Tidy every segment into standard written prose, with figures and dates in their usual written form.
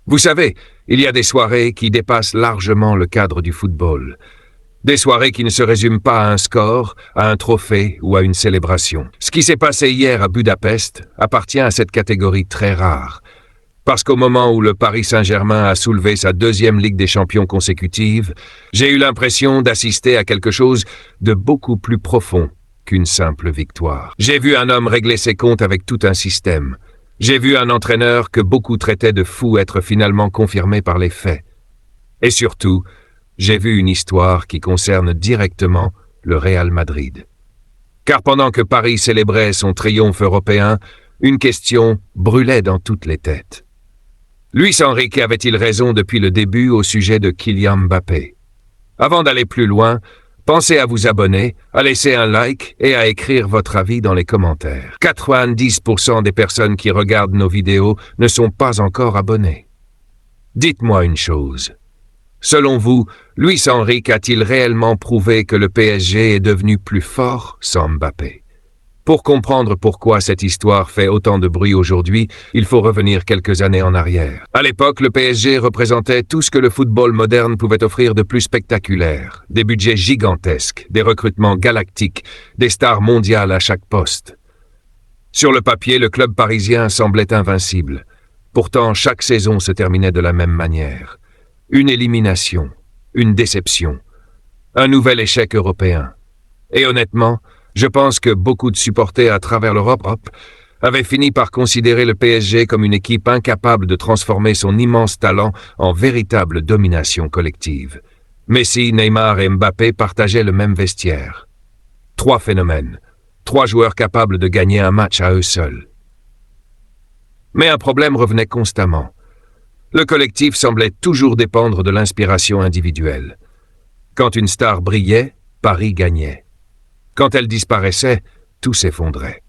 Vous savez, il y a des soirées qui dépassent largement le cadre du football. Des soirées qui ne se résument pas à un score, à un trophée ou à une célébration. Ce qui s'est passé hier à Budapest appartient à cette catégorie très rare. Parce qu'au moment où le Paris Saint-Germain a soulevé sa deuxième Ligue des Champions consécutive, j'ai eu l'impression d'assister à quelque chose de beaucoup plus profond qu'une simple victoire. J'ai vu un homme régler ses comptes avec tout un système. J'ai vu un entraîneur que beaucoup traitaient de fou être finalement confirmé par les faits. Et surtout, j'ai vu une histoire qui concerne directement le Real Madrid. Car pendant que Paris célébrait son triomphe européen, une question brûlait dans toutes les têtes. Luis Enrique avait-il raison depuis le début au sujet de Kylian Mbappé? Avant d'aller plus loin, pensez à vous abonner, à laisser un like et à écrire votre avis dans les commentaires. 90% des personnes qui regardent nos vidéos ne sont pas encore abonnées. Dites-moi une chose. Selon vous, Luis Enrique a-t-il réellement prouvé que le PSG est devenu plus fort sans Mbappé? Pour comprendre pourquoi cette histoire fait autant de bruit aujourd'hui, il faut revenir quelques années en arrière. À l'époque, le PSG représentait tout ce que le football moderne pouvait offrir de plus spectaculaire. Des budgets gigantesques, des recrutements galactiques, des stars mondiales à chaque poste. Sur le papier, le club parisien semblait invincible. Pourtant, chaque saison se terminait de la même manière. Une élimination, une déception, un nouvel échec européen. Et honnêtement, je pense que beaucoup de supporters à travers l'Europe avaient fini par considérer le PSG comme une équipe incapable de transformer son immense talent en véritable domination collective. Messi, Neymar et Mbappé partageaient le même vestiaire. 3 phénomènes, 3 joueurs capables de gagner un match à eux seuls. Mais un problème revenait constamment. Le collectif semblait toujours dépendre de l'inspiration individuelle. Quand une star brillait, Paris gagnait. Quand elle disparaissait, tout s'effondrait.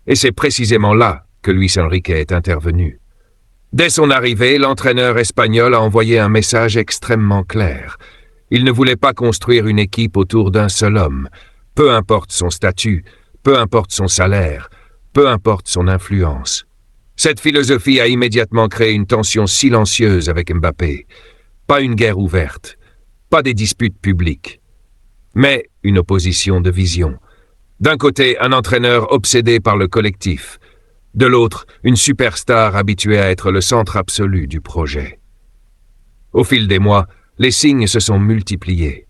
Et c'est précisément là que Luis Enrique est intervenu. Dès son arrivée, l'entraîneur espagnol a envoyé un message extrêmement clair. Il ne voulait pas construire une équipe autour d'un seul homme. Peu importe son statut, peu importe son salaire, peu importe son influence. Cette philosophie a immédiatement créé une tension silencieuse avec Mbappé. Pas une guerre ouverte, pas des disputes publiques, mais une opposition de vision. D'un côté, un entraîneur obsédé par le collectif. De l'autre, une superstar habituée à être le centre absolu du projet. Au fil des mois, les signes se sont multipliés.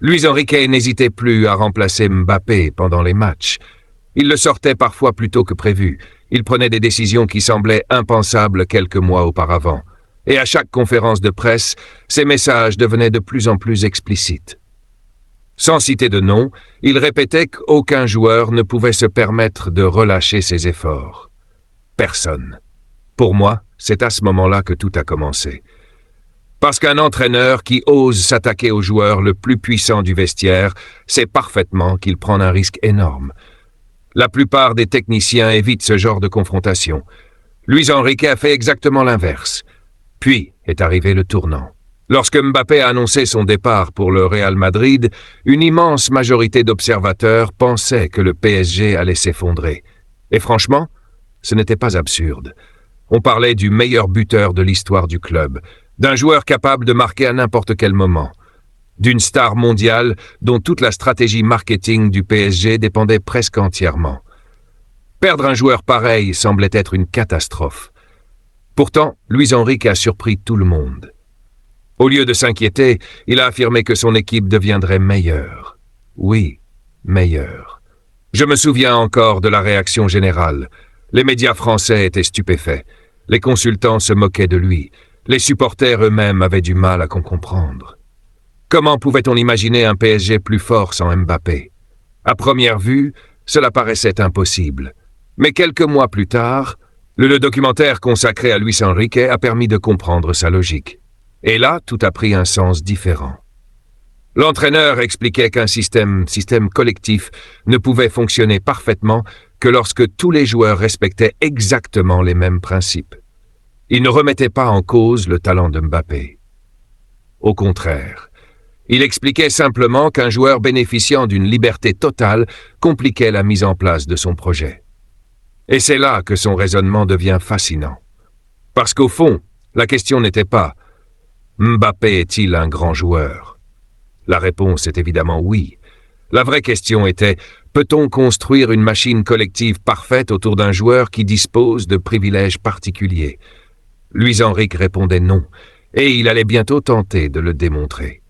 Luis Enrique n'hésitait plus à remplacer Mbappé pendant les matchs. Il le sortait parfois plus tôt que prévu. Il prenait des décisions qui semblaient impensables quelques mois auparavant. Et à chaque conférence de presse, ses messages devenaient de plus en plus explicites. Sans citer de nom, il répétait qu'aucun joueur ne pouvait se permettre de relâcher ses efforts. Personne. Pour moi, c'est à ce moment-là que tout a commencé. Parce qu'un entraîneur qui ose s'attaquer au joueur le plus puissant du vestiaire sait parfaitement qu'il prend un risque énorme. La plupart des techniciens évitent ce genre de confrontation. Luis Enrique a fait exactement l'inverse. Puis est arrivé le tournant. Lorsque Mbappé a annoncé son départ pour le Real Madrid, une immense majorité d'observateurs pensaient que le PSG allait s'effondrer. Et franchement, ce n'était pas absurde. On parlait du meilleur buteur de l'histoire du club, d'un joueur capable de marquer à n'importe quel moment, d'une star mondiale dont toute la stratégie marketing du PSG dépendait presque entièrement. Perdre un joueur pareil semblait être une catastrophe. Pourtant, Luis Enrique a surpris tout le monde. Au lieu de s'inquiéter, il a affirmé que son équipe deviendrait meilleure. Oui, meilleure. Je me souviens encore de la réaction générale. Les médias français étaient stupéfaits. Les consultants se moquaient de lui. Les supporters eux-mêmes avaient du mal à comprendre. Comment pouvait-on imaginer un PSG plus fort sans Mbappé? À première vue, cela paraissait impossible. Mais quelques mois plus tard, le documentaire consacré à Luis Enrique a permis de comprendre sa logique. Et là, tout a pris un sens différent. L'entraîneur expliquait qu'un système collectif ne pouvait fonctionner parfaitement que lorsque tous les joueurs respectaient exactement les mêmes principes. Il ne remettait pas en cause le talent de Mbappé. Au contraire, il expliquait simplement qu'un joueur bénéficiant d'une liberté totale compliquait la mise en place de son projet. Et c'est là que son raisonnement devient fascinant. Parce qu'au fond, La question n'était pas « Mbappé est-il un grand joueur ?» La réponse est évidemment oui. La vraie question était « Peut-on construire une machine collective parfaite autour d'un joueur qui dispose de privilèges particuliers ?» Luis Enrique répondait non, et il allait bientôt tenter de le démontrer.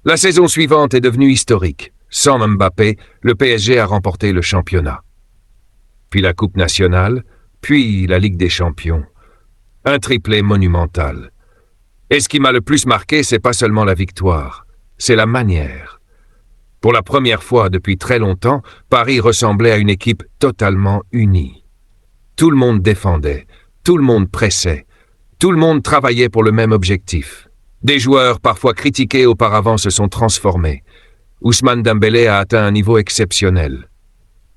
La saison suivante est devenue historique. Sans Mbappé, le PSG a remporté le championnat. Puis la Coupe nationale, puis la Ligue des champions. Un triplé monumental. Et ce qui m'a le plus marqué, c'est pas seulement la victoire, c'est la manière. Pour la première fois depuis très longtemps, Paris ressemblait à une équipe totalement unie. Tout le monde défendait, tout le monde pressait, tout le monde travaillait pour le même objectif. Des joueurs parfois critiqués auparavant se sont transformés. Ousmane Dembélé a atteint un niveau exceptionnel.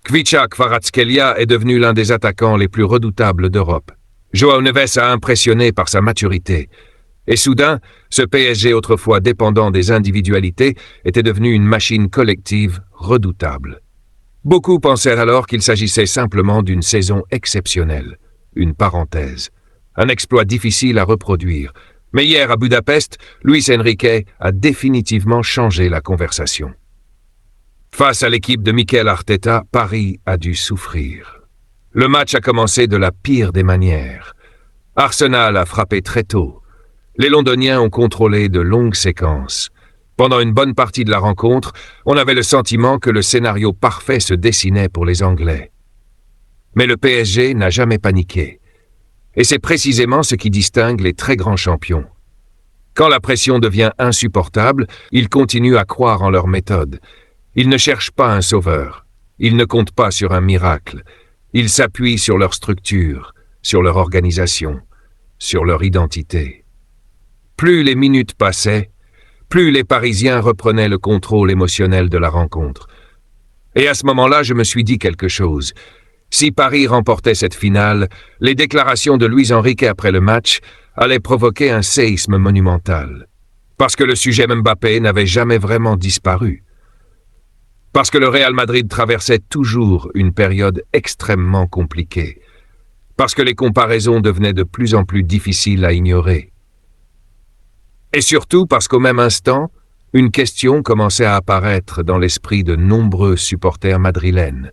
Khvicha Kvaratskhelia est devenu l'un des attaquants les plus redoutables d'Europe. João Neves a impressionné par sa maturité. Et soudain, ce PSG autrefois dépendant des individualités était devenu une machine collective redoutable. Beaucoup pensèrent alors qu'il s'agissait simplement d'une saison exceptionnelle, une parenthèse, un exploit difficile à reproduire. Mais hier à Budapest, Luis Enrique a définitivement changé la conversation. Face à l'équipe de Mikel Arteta, Paris a dû souffrir. Le match a commencé de la pire des manières. Arsenal a frappé très tôt. Les Londoniens ont contrôlé de longues séquences. Pendant une bonne partie de la rencontre, on avait le sentiment que le scénario parfait se dessinait pour les Anglais. Mais le PSG n'a jamais paniqué. Et c'est précisément ce qui distingue les très grands champions. Quand la pression devient insupportable, ils continuent à croire en leur méthode. Ils ne cherchent pas un sauveur. Ils ne comptent pas sur un miracle. Ils s'appuient sur leur structure, sur leur organisation, sur leur identité. Plus les minutes passaient, plus les Parisiens reprenaient le contrôle émotionnel de la rencontre. Et à ce moment-là, je me suis dit quelque chose. Si Paris remportait cette finale, les déclarations de Luis Enrique après le match allaient provoquer un séisme monumental. Parce que le sujet Mbappé n'avait jamais vraiment disparu. Parce que le Real Madrid traversait toujours une période extrêmement compliquée. Parce que les comparaisons devenaient de plus en plus difficiles à ignorer. Et surtout parce qu'au même instant, une question commençait à apparaître dans l'esprit de nombreux supporters madrilènes.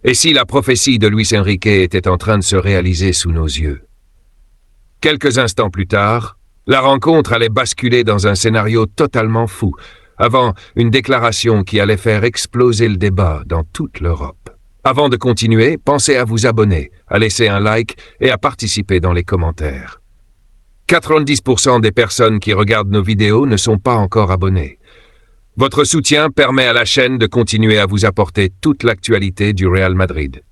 Et si la prophétie de Luis Enrique était en train de se réaliser sous nos yeux? Quelques instants plus tard, la rencontre allait basculer dans un scénario totalement fou, avant une déclaration qui allait faire exploser le débat dans toute l'Europe. Avant de continuer, pensez à vous abonner, à laisser un like et à participer dans les commentaires. 90% des personnes qui regardent nos vidéos ne sont pas encore abonnées. Votre soutien permet à la chaîne de continuer à vous apporter toute l'actualité du Real Madrid.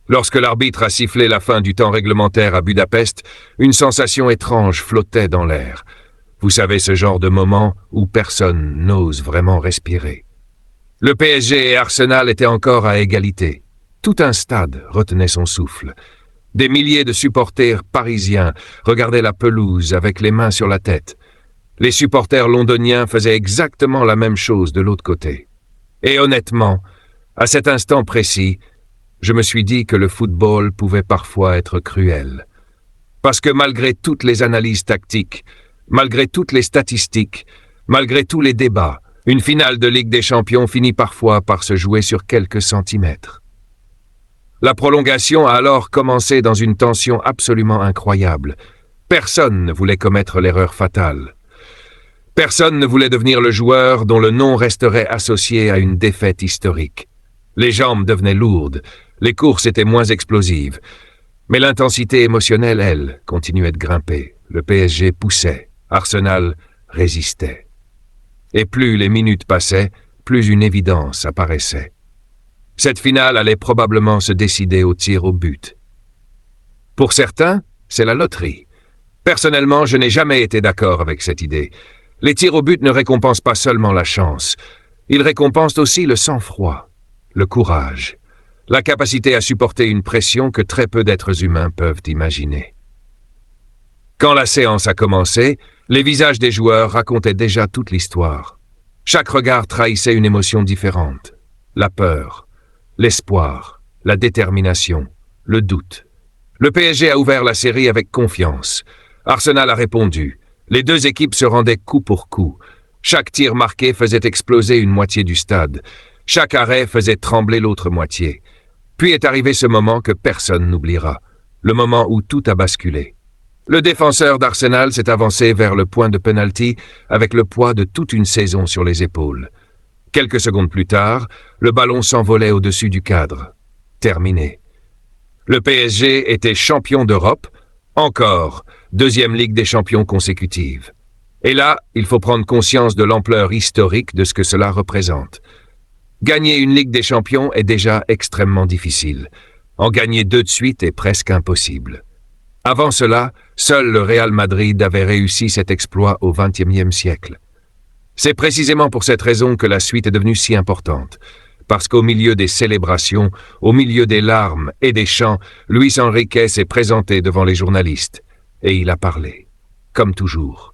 Lorsque l'arbitre a sifflé la fin du temps réglementaire à Budapest, une sensation étrange flottait dans l'air. Vous savez, ce genre de moment où personne n'ose vraiment respirer. Le PSG et Arsenal étaient encore à égalité. Tout un stade retenait son souffle. Des milliers de supporters parisiens regardaient la pelouse avec les mains sur la tête. Les supporters londoniens faisaient exactement la même chose de l'autre côté. Et honnêtement, à cet instant précis, je me suis dit que le football pouvait parfois être cruel. Parce que malgré toutes les analyses tactiques, malgré toutes les statistiques, malgré tous les débats, une finale de Ligue des Champions finit parfois par se jouer sur quelques centimètres. La prolongation a alors commencé dans une tension absolument incroyable. Personne ne voulait commettre l'erreur fatale. Personne ne voulait devenir le joueur dont le nom resterait associé à une défaite historique. Les jambes devenaient lourdes, les courses étaient moins explosives. Mais l'intensité émotionnelle, elle, continuait de grimper. Le PSG poussait, Arsenal résistait. Et plus les minutes passaient, plus une évidence apparaissait. Cette finale allait probablement se décider au tir au but. Pour certains, c'est la loterie. Personnellement, je n'ai jamais été d'accord avec cette idée. Les tirs au but ne récompensent pas seulement la chance. Ils récompensent aussi le sang-froid, le courage, la capacité à supporter une pression que très peu d'êtres humains peuvent imaginer. Quand la séance a commencé, les visages des joueurs racontaient déjà toute l'histoire. Chaque regard trahissait une émotion différente. La peur, l'espoir, la détermination, le doute. Le PSG a ouvert la série avec confiance. Arsenal a répondu. Les deux équipes se rendaient coup pour coup. Chaque tir marqué faisait exploser une moitié du stade. Chaque arrêt faisait trembler l'autre moitié. Puis est arrivé ce moment que personne n'oubliera. Le moment où tout a basculé. Le défenseur d'Arsenal s'est avancé vers le point de penalty avec le poids de toute une saison sur les épaules. Quelques secondes plus tard, le ballon s'envolait au-dessus du cadre. Terminé. Le PSG était champion d'Europe, encore, deuxième Ligue des champions consécutive. Et là, il faut prendre conscience de l'ampleur historique de ce que cela représente. Gagner une Ligue des champions est déjà extrêmement difficile. En gagner 2 de suite est presque impossible. Avant cela, seul le Real Madrid avait réussi cet exploit au XXe siècle. C'est précisément pour cette raison que la suite est devenue si importante. Parce qu'au milieu des célébrations, au milieu des larmes et des chants, Luis Enrique s'est présenté devant les journalistes. Et il a parlé. Comme toujours.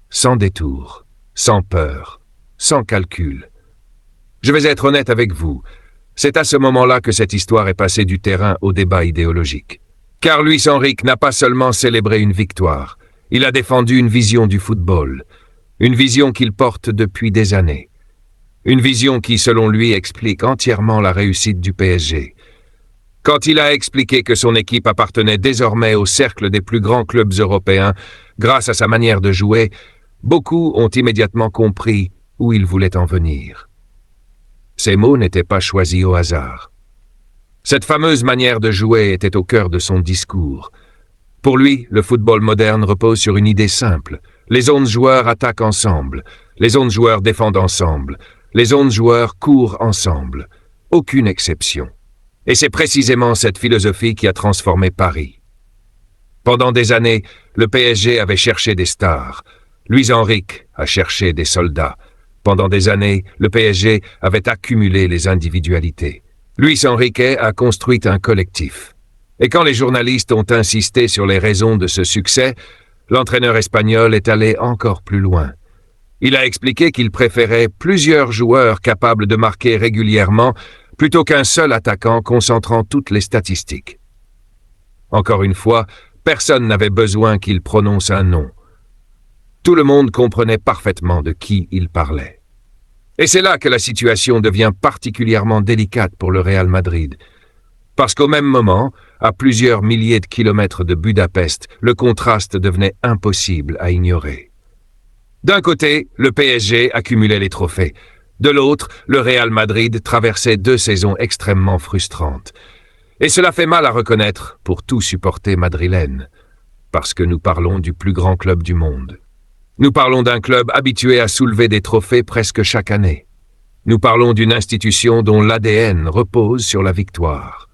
Sans détour, sans peur, sans calcul. Je vais être honnête avec vous. C'est à ce moment-là que cette histoire est passée du terrain au débat idéologique. Car Luis Enrique n'a pas seulement célébré une victoire, il a défendu une vision du football, une vision qu'il porte depuis des années. Une vision qui, selon lui, explique entièrement la réussite du PSG. Quand il a expliqué que son équipe appartenait désormais au cercle des plus grands clubs européens, grâce à sa manière de jouer, beaucoup ont immédiatement compris où il voulait en venir. Ces mots n'étaient pas choisis au hasard. Cette fameuse manière de jouer était au cœur de son discours. Pour lui, le football moderne repose sur une idée simple. Les 11 joueurs attaquent ensemble, les 11 joueurs défendent ensemble, les 11 joueurs courent ensemble. Aucune exception. Et c'est précisément cette philosophie qui a transformé Paris. Pendant des années, le PSG avait cherché des stars. Luis Enrique a cherché des soldats. Pendant des années, le PSG avait accumulé les individualités. Luis Enrique a construit un collectif. Et quand les journalistes ont insisté sur les raisons de ce succès, l'entraîneur espagnol est allé encore plus loin. Il a expliqué qu'il préférait plusieurs joueurs capables de marquer régulièrement plutôt qu'un seul attaquant concentrant toutes les statistiques. Encore une fois, personne n'avait besoin qu'il prononce un nom. Tout le monde comprenait parfaitement de qui il parlait. Et c'est là que la situation devient particulièrement délicate pour le Real Madrid. Parce qu'au même moment, à plusieurs milliers de kilomètres de Budapest, le contraste devenait impossible à ignorer. D'un côté, le PSG accumulait les trophées. De l'autre, le Real Madrid traversait 2 saisons extrêmement frustrantes. Et cela fait mal à reconnaître pour tout supporter madrilène, parce que nous parlons du plus grand club du monde. Nous parlons d'un club habitué à soulever des trophées presque chaque année. Nous parlons d'une institution dont l'ADN repose sur la victoire.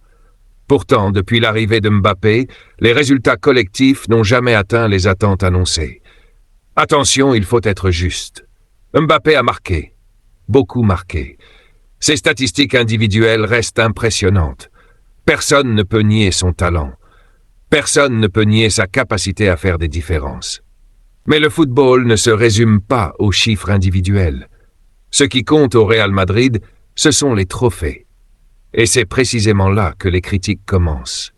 Pourtant, depuis l'arrivée de Mbappé, les résultats collectifs n'ont jamais atteint les attentes annoncées. Attention, il faut être juste. Mbappé a marqué. Beaucoup marqué. Ses statistiques individuelles restent impressionnantes. Personne ne peut nier son talent. Personne ne peut nier sa capacité à faire des différences. Mais le football ne se résume pas aux chiffres individuels. Ce qui compte au Real Madrid, ce sont les trophées. Et c'est précisément là que les critiques commencent.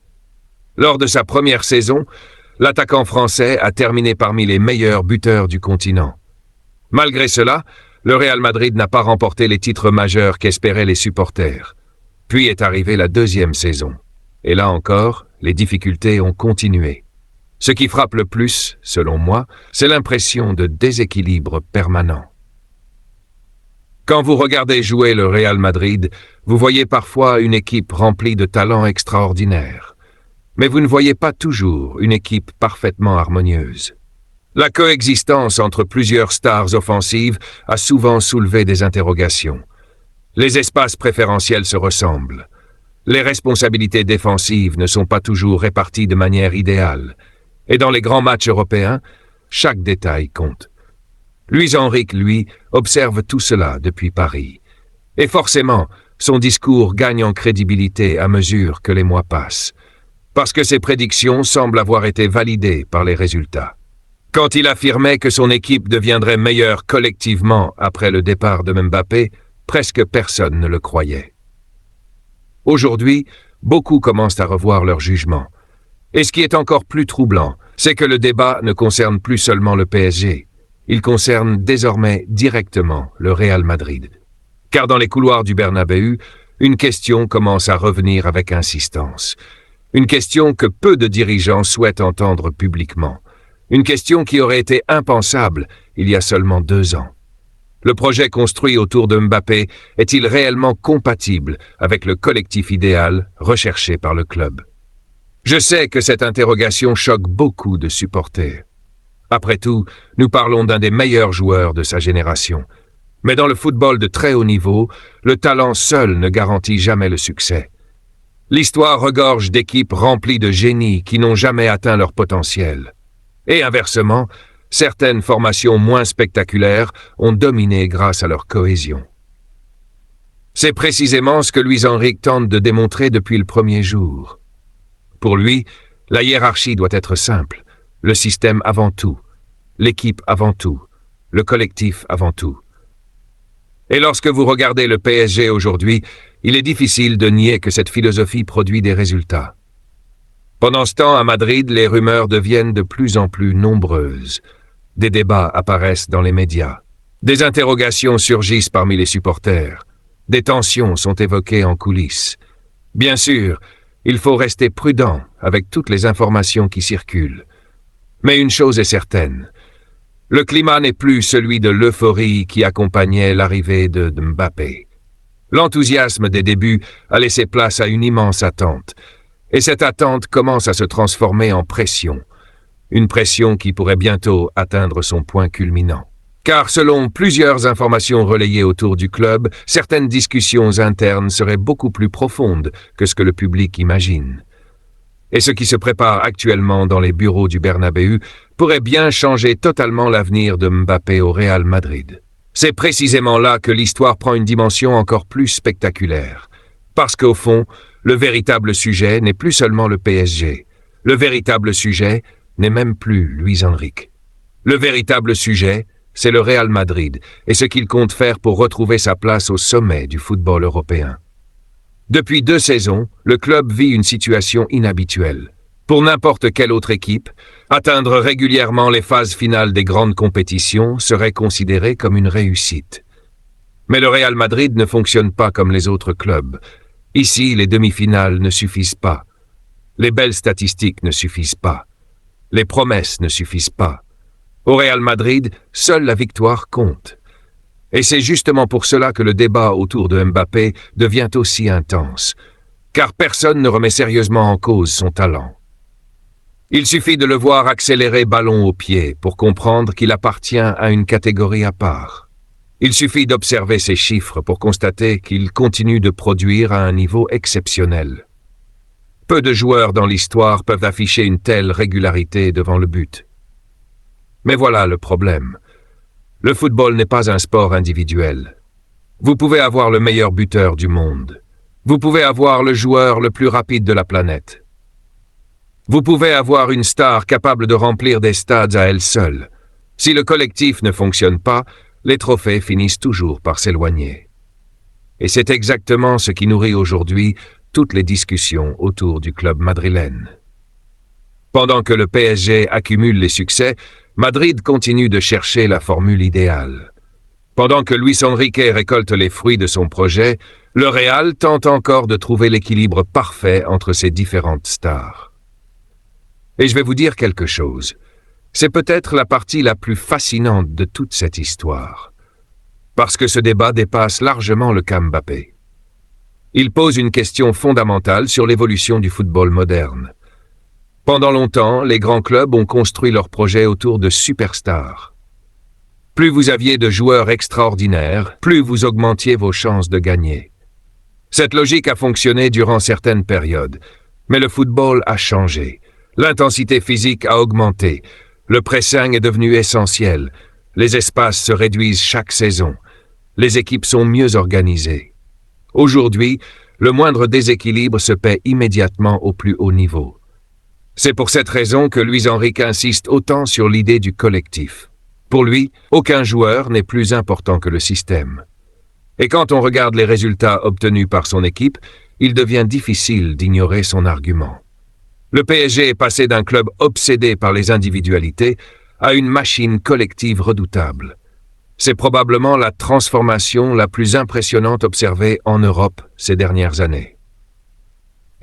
Lors de sa première saison, l'attaquant français a terminé parmi les meilleurs buteurs du continent. Malgré cela, le Real Madrid n'a pas remporté les titres majeurs qu'espéraient les supporters. Puis est arrivée la 2e saison. Et là encore, les difficultés ont continué. Ce qui frappe le plus, selon moi, c'est l'impression de déséquilibre permanent. Quand vous regardez jouer le Real Madrid, vous voyez parfois une équipe remplie de talents extraordinaires. Mais vous ne voyez pas toujours une équipe parfaitement harmonieuse. La coexistence entre plusieurs stars offensives a souvent soulevé des interrogations. Les espaces préférentiels se ressemblent. Les responsabilités défensives ne sont pas toujours réparties de manière idéale. Et dans les grands matchs européens, chaque détail compte. Luis Enrique, lui, observe tout cela depuis Paris. Et forcément, son discours gagne en crédibilité à mesure que les mois passent. Parce que ses prédictions semblent avoir été validées par les résultats. Quand il affirmait que son équipe deviendrait meilleure collectivement après le départ de Mbappé, presque personne ne le croyait. Aujourd'hui, beaucoup commencent à revoir leur jugement. Et ce qui est encore plus troublant, c'est que le débat ne concerne plus seulement le PSG. Il concerne désormais directement le Real Madrid. Car dans les couloirs du Bernabéu, une question commence à revenir avec insistance. Une question que peu de dirigeants souhaitent entendre publiquement. Une question qui aurait été impensable il y a seulement 2 ans. Le projet construit autour de Mbappé est-il réellement compatible avec le collectif idéal recherché par le club? Je sais que cette interrogation choque beaucoup de supporters. Après tout, nous parlons d'un des meilleurs joueurs de sa génération. Mais dans le football de très haut niveau, le talent seul ne garantit jamais le succès. L'histoire regorge d'équipes remplies de génies qui n'ont jamais atteint leur potentiel. Et inversement, certaines formations moins spectaculaires ont dominé grâce à leur cohésion. C'est précisément ce que Luis Enrique tente de démontrer depuis le premier jour. Pour lui, la hiérarchie doit être simple, le système avant tout, l'équipe avant tout, le collectif avant tout. Et lorsque vous regardez le PSG aujourd'hui, il est difficile de nier que cette philosophie produit des résultats. Pendant ce temps, à Madrid, les rumeurs deviennent de plus en plus nombreuses. Des débats apparaissent dans les médias. Des interrogations surgissent parmi les supporters. Des tensions sont évoquées en coulisses. Bien sûr, il faut rester prudent avec toutes les informations qui circulent. Mais une chose est certaine. Le climat n'est plus celui de l'euphorie qui accompagnait l'arrivée de Mbappé. L'enthousiasme des débuts a laissé place à une immense attente. Et cette attente commence à se transformer en pression. Une pression qui pourrait bientôt atteindre son point culminant. Car selon plusieurs informations relayées autour du club, certaines discussions internes seraient beaucoup plus profondes que ce que le public imagine. Et ce qui se prépare actuellement dans les bureaux du Bernabéu pourrait bien changer totalement l'avenir de Mbappé au Real Madrid. C'est précisément là que l'histoire prend une dimension encore plus spectaculaire. Parce qu'au fond, le véritable sujet n'est plus seulement le PSG. Le véritable sujet n'est même plus Luis Enrique. Le véritable sujet, c'est le Real Madrid et ce qu'il compte faire pour retrouver sa place au sommet du football européen. Depuis 2 saisons, le club vit une situation inhabituelle. Pour n'importe quelle autre équipe, atteindre régulièrement les phases finales des grandes compétitions serait considéré comme une réussite. Mais le Real Madrid ne fonctionne pas comme les autres clubs. Ici, les demi-finales ne suffisent pas. Les belles statistiques ne suffisent pas. Les promesses ne suffisent pas. Au Real Madrid, seule la victoire compte. Et c'est justement pour cela que le débat autour de Mbappé devient aussi intense, car personne ne remet sérieusement en cause son talent. Il suffit de le voir accélérer ballon au pied pour comprendre qu'il appartient à une catégorie à part. Il suffit d'observer ses chiffres pour constater qu'il continue de produire à un niveau exceptionnel. Peu de joueurs dans l'histoire peuvent afficher une telle régularité devant le but. Mais voilà le problème. Le football n'est pas un sport individuel. Vous pouvez avoir le meilleur buteur du monde. Vous pouvez avoir le joueur le plus rapide de la planète. Vous pouvez avoir une star capable de remplir des stades à elle seule. Si le collectif ne fonctionne pas, les trophées finissent toujours par s'éloigner. Et c'est exactement ce qui nourrit aujourd'hui toutes les discussions autour du club madrilène. Pendant que le PSG accumule les succès, Madrid continue de chercher la formule idéale. Pendant que Luis Enrique récolte les fruits de son projet, le Real tente encore de trouver l'équilibre parfait entre ses différentes stars. Et je vais vous dire quelque chose. C'est peut-être la partie la plus fascinante de toute cette histoire. Parce que ce débat dépasse largement le cas Mbappé. Il pose une question fondamentale sur l'évolution du football moderne. Pendant longtemps, les grands clubs ont construit leurs projets autour de superstars. Plus vous aviez de joueurs extraordinaires, plus vous augmentiez vos chances de gagner. Cette logique a fonctionné durant certaines périodes, mais le football a changé. L'intensité physique a augmenté, le pressing est devenu essentiel, les espaces se réduisent chaque saison, les équipes sont mieux organisées. Aujourd'hui, le moindre déséquilibre se paie immédiatement au plus haut niveau. C'est pour cette raison que Luis Enrique insiste autant sur l'idée du collectif. Pour lui, aucun joueur n'est plus important que le système. Et quand on regarde les résultats obtenus par son équipe, il devient difficile d'ignorer son argument. Le PSG est passé d'un club obsédé par les individualités à une machine collective redoutable. C'est probablement la transformation la plus impressionnante observée en Europe ces dernières années.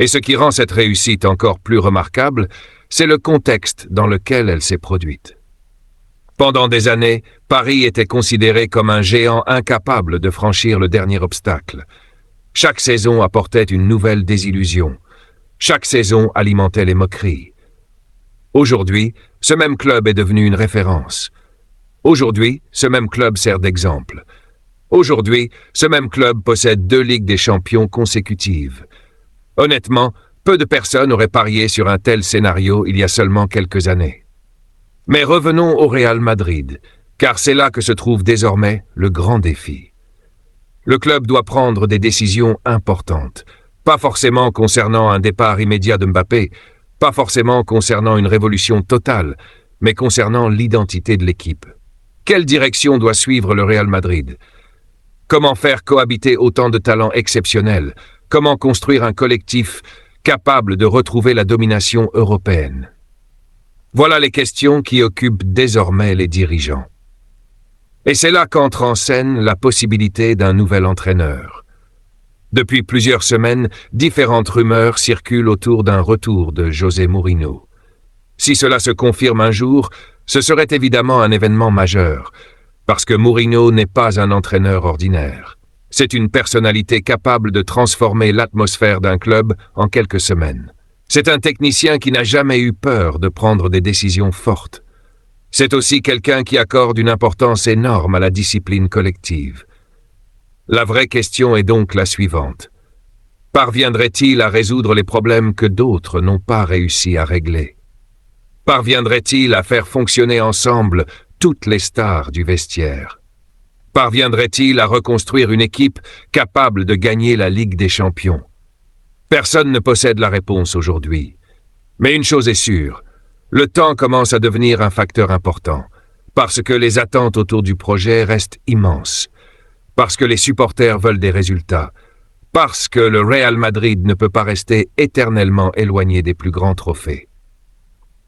Et ce qui rend cette réussite encore plus remarquable, c'est le contexte dans lequel elle s'est produite. Pendant des années, Paris était considéré comme un géant incapable de franchir le dernier obstacle. Chaque saison apportait une nouvelle désillusion. Chaque saison alimentait les moqueries. Aujourd'hui, ce même club est devenu une référence. Aujourd'hui, ce même club sert d'exemple. Aujourd'hui, ce même club possède 2 Ligues des Champions consécutives. Honnêtement, peu de personnes auraient parié sur un tel scénario il y a seulement quelques années. Mais revenons au Real Madrid, car c'est là que se trouve désormais le grand défi. Le club doit prendre des décisions importantes, pas forcément concernant un départ immédiat de Mbappé, pas forcément concernant une révolution totale, mais concernant l'identité de l'équipe. Quelle direction doit suivre le Real Madrid? Comment faire cohabiter autant de talents exceptionnels? Comment construire un collectif capable de retrouver la domination européenne? Voilà les questions qui occupent désormais les dirigeants. Et c'est là qu'entre en scène la possibilité d'un nouvel entraîneur. Depuis plusieurs semaines, différentes rumeurs circulent autour d'un retour de José Mourinho. Si cela se confirme un jour, ce serait évidemment un événement majeur, parce que Mourinho n'est pas un entraîneur ordinaire. C'est une personnalité capable de transformer l'atmosphère d'un club en quelques semaines. C'est un technicien qui n'a jamais eu peur de prendre des décisions fortes. C'est aussi quelqu'un qui accorde une importance énorme à la discipline collective. La vraie question est donc la suivante. Parviendrait-il à résoudre les problèmes que d'autres n'ont pas réussi à régler? Parviendrait-il à faire fonctionner ensemble toutes les stars du vestiaire? Parviendrait-il à reconstruire une équipe capable de gagner la Ligue des Champions? Personne ne possède la réponse aujourd'hui. Mais une chose est sûre, le temps commence à devenir un facteur important, parce que les attentes autour du projet restent immenses, parce que les supporters veulent des résultats, parce que le Real Madrid ne peut pas rester éternellement éloigné des plus grands trophées.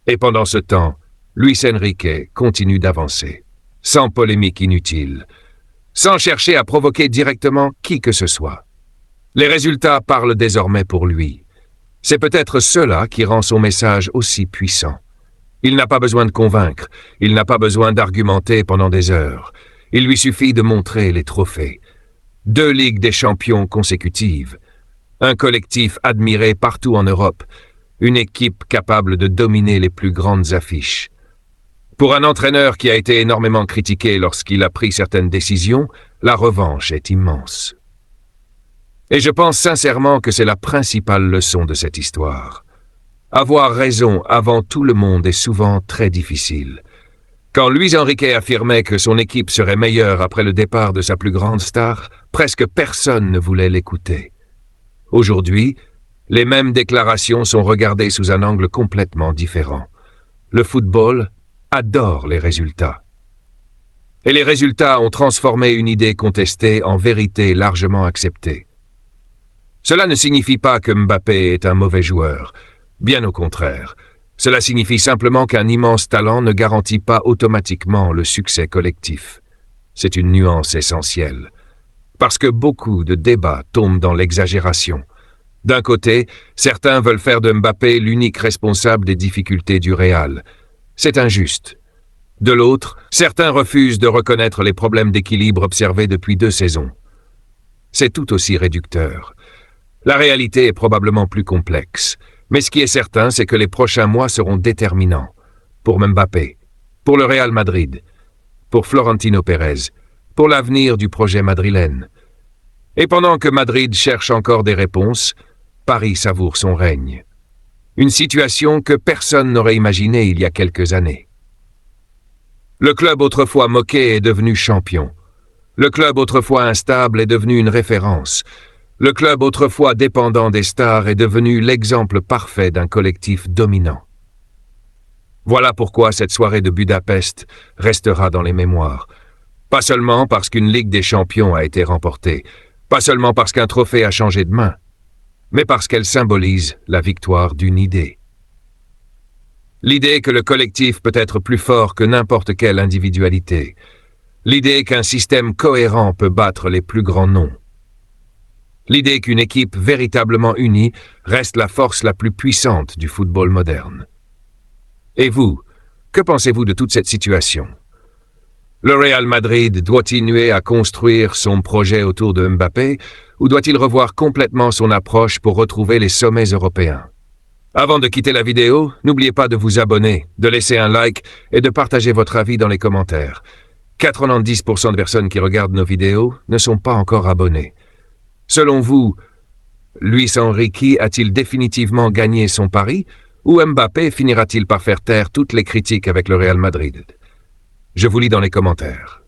Et pendant ce temps, Luis Enrique continue d'avancer, sans polémique inutile, sans chercher à provoquer directement qui que ce soit. Les résultats parlent désormais pour lui. C'est peut-être cela qui rend son message aussi puissant. Il n'a pas besoin de convaincre, il n'a pas besoin d'argumenter pendant des heures. Il lui suffit de montrer les trophées. 2 Ligues des Champions consécutives, un collectif admiré partout en Europe, une équipe capable de dominer les plus grandes affiches. Pour un entraîneur qui a été énormément critiqué lorsqu'il a pris certaines décisions, la revanche est immense. Et je pense sincèrement que c'est la principale leçon de cette histoire. Avoir raison avant tout le monde est souvent très difficile. Quand Luis Enrique affirmait que son équipe serait meilleure après le départ de sa plus grande star, presque personne ne voulait l'écouter. Aujourd'hui, les mêmes déclarations sont regardées sous un angle complètement différent. Le football adore les résultats. Et les résultats ont transformé une idée contestée en vérité largement acceptée. Cela ne signifie pas que Mbappé est un mauvais joueur. Bien au contraire. Cela signifie simplement qu'un immense talent ne garantit pas automatiquement le succès collectif. C'est une nuance essentielle. Parce que beaucoup de débats tombent dans l'exagération. D'un côté, certains veulent faire de Mbappé l'unique responsable des difficultés du Real. C'est injuste. De l'autre, certains refusent de reconnaître les problèmes d'équilibre observés depuis 2 saisons. C'est tout aussi réducteur. La réalité est probablement plus complexe. Mais ce qui est certain, c'est que les prochains mois seront déterminants. Pour Mbappé, pour le Real Madrid, pour Florentino Pérez, pour l'avenir du projet madrilène. Et pendant que Madrid cherche encore des réponses, Paris savoure son règne. Une situation que personne n'aurait imaginée il y a quelques années. Le club autrefois moqué est devenu champion. Le club autrefois instable est devenu une référence. Le club autrefois dépendant des stars est devenu l'exemple parfait d'un collectif dominant. Voilà pourquoi cette soirée de Budapest restera dans les mémoires. Pas seulement parce qu'une Ligue des Champions a été remportée, pas seulement parce qu'un trophée a changé de main, mais parce qu'elle symbolise la victoire d'une idée. L'idée que le collectif peut être plus fort que n'importe quelle individualité. L'idée qu'un système cohérent peut battre les plus grands noms. L'idée qu'une équipe véritablement unie reste la force la plus puissante du football moderne. Et vous, que pensez-vous de toute cette situation? Le Real Madrid doit-il continuer à construire son projet autour de Mbappé ou doit-il revoir complètement son approche pour retrouver les sommets européens? Avant de quitter la vidéo, n'oubliez pas de vous abonner, de laisser un like et de partager votre avis dans les commentaires. 90% de personnes qui regardent nos vidéos ne sont pas encore abonnées. Selon vous, Luis Enrique a-t-il définitivement gagné son pari ou Mbappé finira-t-il par faire taire toutes les critiques avec le Real Madrid? Je vous lis dans les commentaires.